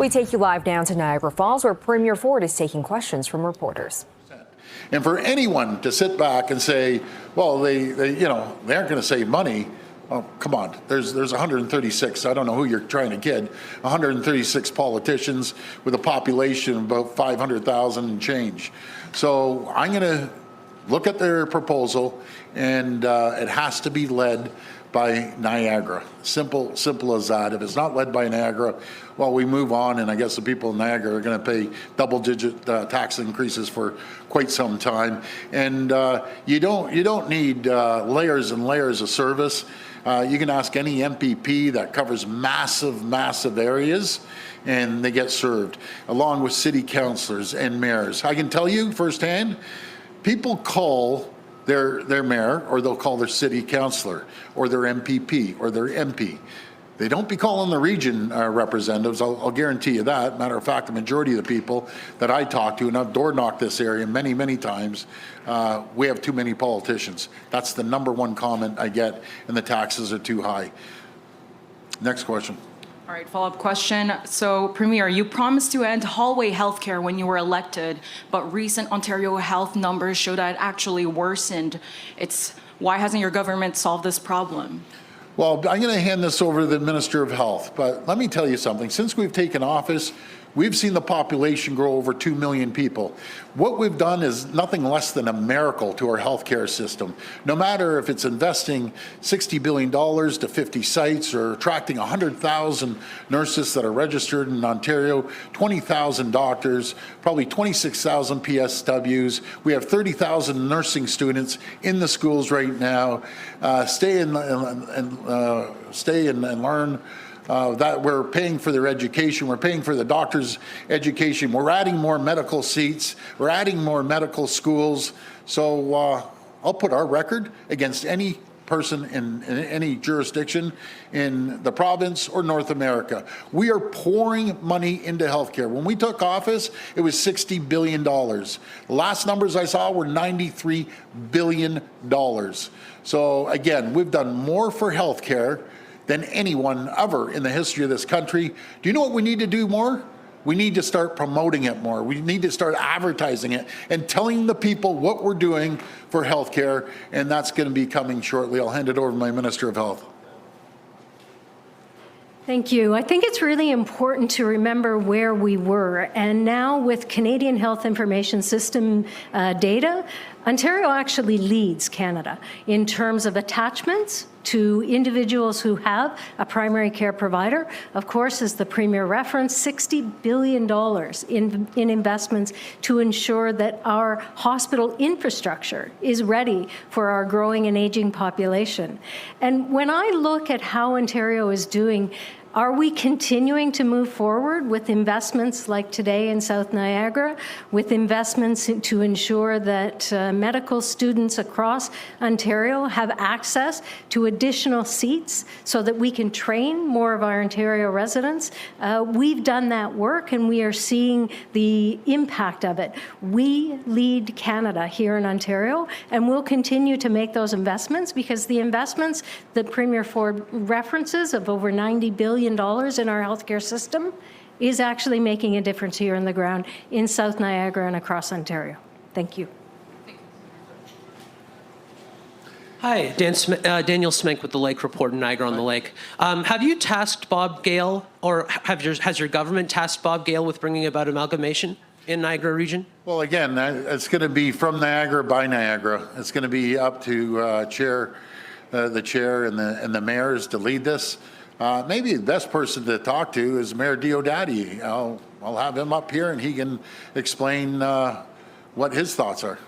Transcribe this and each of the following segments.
We take you live now to Niagara Falls, where Premier Ford is taking questions from reporters. And for anyone to sit back and say, well, they aren't going to save money. Oh, come on. There's 136. I don't know who you're trying to kid. 136 politicians with a population of about 500,000 and change. So I'm going to look at their proposal, and it has to be led by Niagara. Simple as that. If it's not led by Niagara, well, we move on, and I guess the people in Niagara are going to pay double-digit tax increases for quite some time. And you don't need layers and layers of service. You can ask any MPP that covers massive areas, and they get served, along with city councillors and mayors. I can tell you firsthand, people call their mayor, or they'll call their city councillor, or their MPP, or their MP. They don't be calling the region representatives, I'll guarantee you that. Matter of fact, the majority of the people that I talk to, and I've door knocked this area many times, we have too many politicians. That's the #1 comment I get, and the taxes are too high. Next question. All right, follow-up question. So, Premier, you promised to end hallway healthcare when you were elected, but recent Ontario health numbers show that it actually worsened. Why hasn't your government solved this problem? Well, I'm going to hand this over to the Minister of Health, but let me tell you something. Since we've taken office, we've seen the population grow over 2 million people. What we've done is nothing less than a miracle to our healthcare system. No matter if it's investing $60 billion to 50 sites, or attracting 100,000 nurses that are registered in Ontario, 20,000 doctors, probably 26,000 PSWs. We have 30,000 nursing students in the schools right now. Stay and learn. That we're paying for their education, we're paying for the doctors' education, we're adding more medical seats, we're adding more medical schools. So I'll put our record against any person in any jurisdiction in the province or North America. We are pouring money into healthcare. When we took office, it was $60 billion. The last numbers I saw were $93 billion. So again, we've done more for healthcare than anyone ever in the history of this country. Do you know what we need to do more? We need to start promoting it more. We need to start advertising it and telling the people what we're doing for healthcare, and that's going to be coming shortly. I'll hand it over to my Minister of Health. Thank you. I think it's really important to remember where we were. And now with Canadian Health Information System data, Ontario actually leads Canada in terms of attachments to individuals who have a primary care provider. Of course, as the Premier referenced, $60 billion in investments to ensure that our hospital infrastructure is ready for our growing and aging population. And when I look at how Ontario is doing, are we continuing to move forward with investments like today in South Niagara, with investments to ensure that medical students across Ontario have access to additional seats so that we can train more of our Ontario residents? We've done that work, and we are seeing the impact of it. We lead Canada here in Ontario, and we'll continue to make those investments, because the investments that Premier Ford references of over $90 billion in our healthcare system is actually making a difference here on the ground in South Niagara and across Ontario. Thank you. Hi, Daniel Smink with the Lake Report in Niagara on the Lake. Have you tasked Bob Gale, or has your government tasked Bob Gale with bringing about amalgamation in Niagara region? Well, again, it's going to be from Niagara by Niagara. It's going to be up to the chair and the mayors to lead this. Maybe the best person to talk to is Mayor Diodati. I'll have him up here, and he can explain what his thoughts are.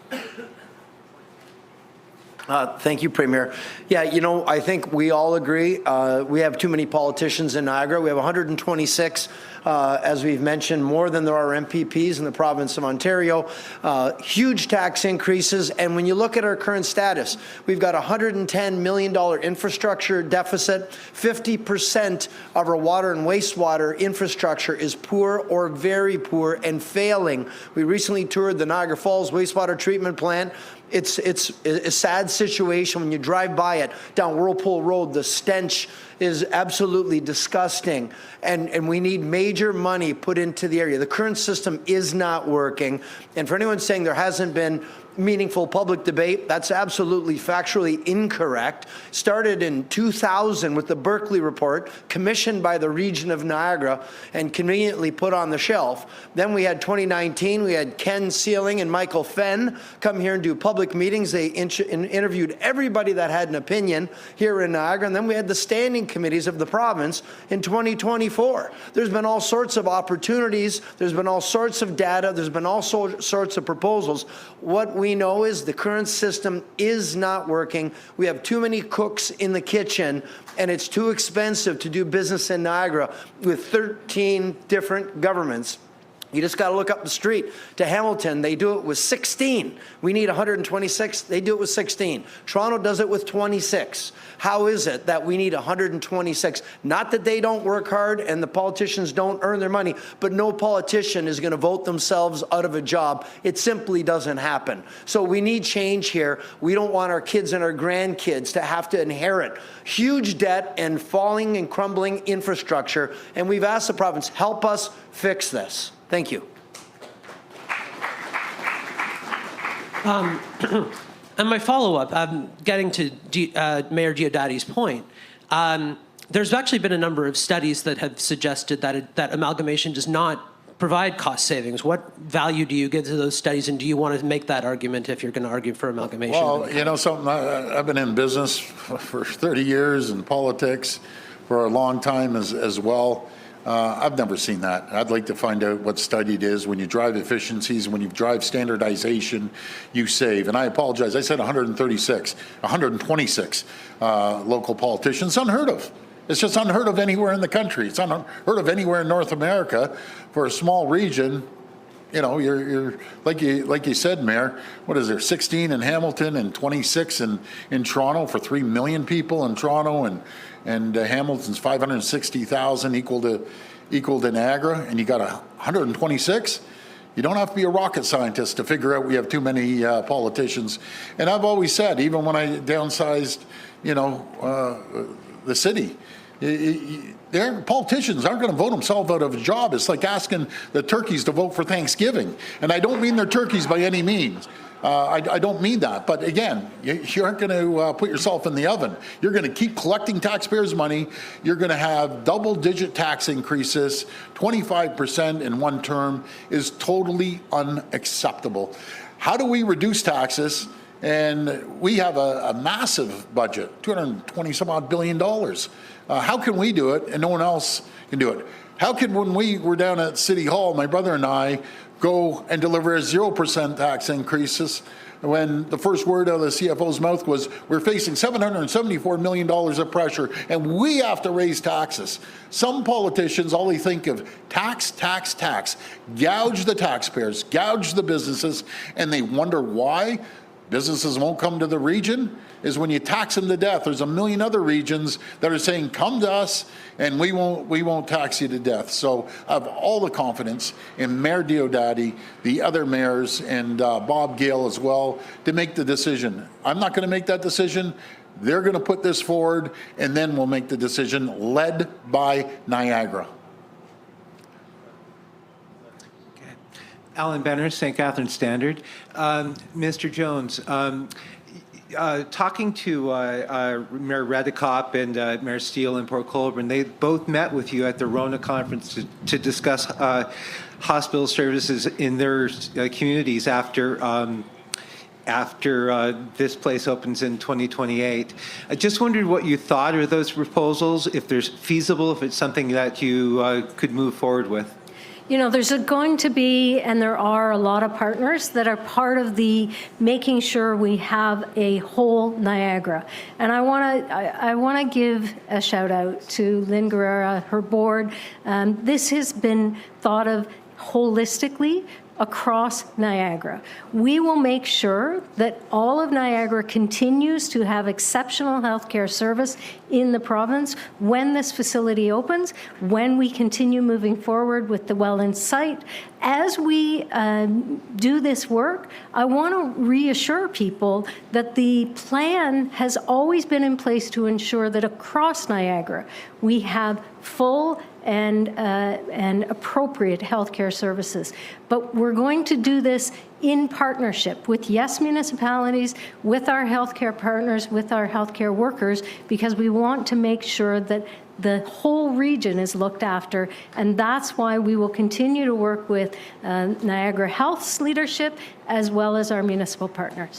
Thank you, Premier. Yeah, you know, I think we all agree we have too many politicians in Niagara. We have 126, as we've mentioned, more than there are MPPs in the province of Ontario. Huge tax increases, and when you look at our current status, we've got a $110 million infrastructure deficit. 50% of our water and wastewater infrastructure is poor or very poor and failing. We recently toured the Niagara Falls wastewater treatment plant. It's a sad situation when you drive by it down Whirlpool Road. The stench is absolutely disgusting, and we need major money put into the area. The current system is not working, and for anyone saying there hasn't been meaningful public debate, that's absolutely factually incorrect. Started in 2000 with the Berkeley report, commissioned by the region of Niagara and conveniently put on the shelf. Then we had 2019, we had Ken Sealing and Michael Fenn come here and do public meetings. They interviewed everybody that had an opinion here in Niagara, and then we had the standing committees of the province in 2024. There's been all sorts of opportunities, there's been all sorts of data, there's been all sorts of proposals. What we know is the current system is not working. We have too many cooks in the kitchen, and it's too expensive to do business in Niagara with 13 different governments. You just got to look up the street to Hamilton. They do it with 16. We need 126. They do it with 16. Toronto does it with 26. How is it that we need 126? Not that they don't work hard and the politicians don't earn their money, but no politician is going to vote themselves out of a job. It simply doesn't happen. So we need change here. We don't want our kids and our grandkids to have to inherit huge debt and falling and crumbling infrastructure. And we've asked the province, help us fix this. Thank you. And my follow-up, getting to Mayor Diodati's point, there's actually been a number of studies that have suggested that amalgamation does not provide cost savings. What value do you give to those studies, and do you want to make that argument if you're going to argue for amalgamation? Well, you know something, I've been in business for 30 years and politics for a long time as well. I've never seen that. I'd like to find out what study it is. When you drive efficiencies, when you drive standardization, you save. And I apologize, I said 126 local politicians. Unheard of. It's just unheard of anywhere in the country. It's unheard of anywhere in North America for a small region. You know, you're like you said, Mayor. What is there? 16 in Hamilton and 26 in Toronto for 3 million people in Toronto, and Hamilton's 560,000, equal to Niagara, and you got 126. You don't have to be a rocket scientist to figure out we have too many politicians. And I've always said, even when I downsized, the city. Politicians aren't going to vote themselves out of a job. It's like asking the turkeys to vote for Thanksgiving. And I don't mean they're turkeys by any means. I don't mean that. But again, you aren't going to put yourself in the oven. You're going to keep collecting taxpayers' money. You're going to have double-digit tax increases. 25% in one term is totally unacceptable. How do we reduce taxes? And we have a massive budget, $220-some-odd billion. How can we do it and no one else can do it? How can, when we were down at City Hall, my brother and I go and deliver 0% tax increases when the first word out of the CFO's mouth was, we're facing $774 million of pressure and we have to raise taxes. Some politicians, all they think of tax, tax, tax, gouge the taxpayers, gouge the businesses, and they wonder why businesses won't come to the region is when you tax them to death. There's a million other regions that are saying, come to us and we won't tax you to death. So I have all the confidence in Mayor Diodati, the other mayors, and Bob Gale as well to make the decision. I'm not going to make that decision. They're going to put this forward, and then we'll make the decision led by Niagara. Alan Benner, St. Catharines Standard. Mr. Jones, talking to Mayor Redekop and Mayor Steele in Port Colborne, they both met with you at the Rona conference to discuss hospital services in their communities after this place opens in 2028. I just wondered what you thought of those proposals, if there's feasible, if it's something that you could move forward with. You know, there's going to be, and there are a lot of partners that are part of the making sure we have a whole Niagara. And I want to give a shout out to Lynn Guerrera, her board. This has been thought of holistically across Niagara. We will make sure that all of Niagara continues to have exceptional healthcare service in the province when this facility opens, when we continue moving forward with the Welland site. As we do this work, I want to reassure people that the plan has always been in place to ensure that across Niagara we have full and appropriate healthcare services. But we're going to do this in partnership with, yes, municipalities, with our healthcare partners, with our healthcare workers, because we want to make sure that the whole region is looked after, and that's why we will continue to work with Niagara Health's leadership as well as our municipal partners.